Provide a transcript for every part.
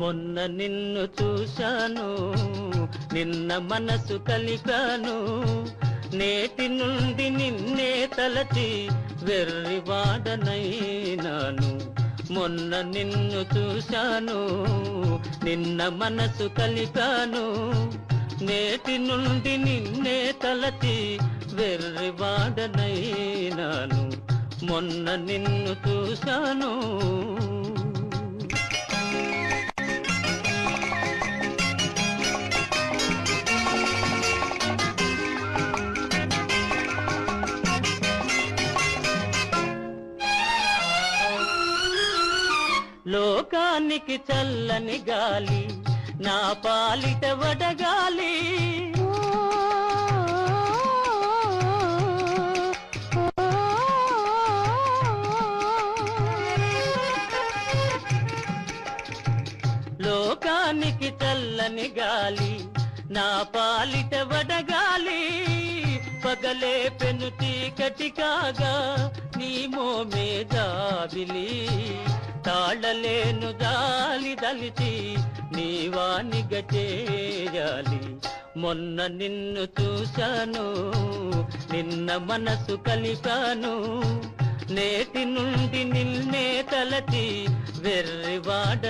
మొన్న నిన్ను చూశాను, నిన్న మనసు కలిపాను, నేటి నుండి నిన్నే తలచి వెర్రివాడనైనాను. మొన్న నిన్ను చూశాను, నిన్న మనసు కలిపాను, నేటి నుండి నిన్నే తలచి వెర్రివాడనైనాను. మొన్న నిన్ను చూశాను. లోకానికి చల్లని గాలి, నా పాలిట వడగాలి. లోకానికి చల్లని గాలి, నా పాలిట వడగాలి. పగలే పెను చీకటి కాగా నీ మోమే జాబిలి. తాళలేను జాలి దలిచి నీవానిగ చేయాలి. మొన్న నిన్ను చూశాను, నిన్న మనసు కలిపాను, నేటి నుండి నిన్నే తలచి వెర్రివాడనైనాను.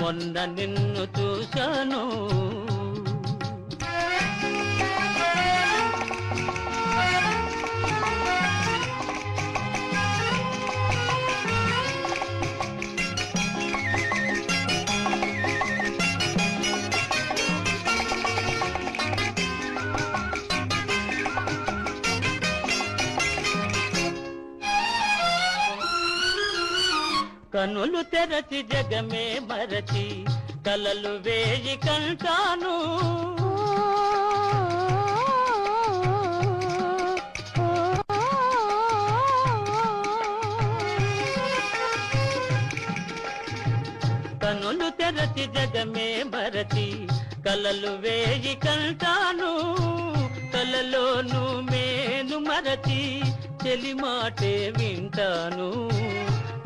మొన్న నిన్ను చూశాను. కనులు తెరచి జగమే మరచి కలలు వేయి కంటాను. కనులు తెరచి జగమే మరచి కలలు వేయి కంటాను. కలలోను మేను మరచి చెలిమాటే వింటాను.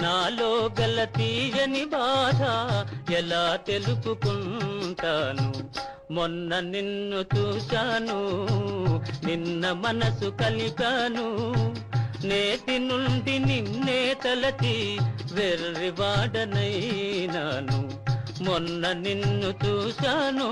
నాలో గల తీయని బాధ ఎలా తెలుపుకుంటాను. మొన్న నిన్ను చూశాను, నిన్న మనసు కలిపాను, నేటి నుండి నిన్నే తలచి వెర్రివాడనైనాను. మొన్న నిన్ను చూశాను.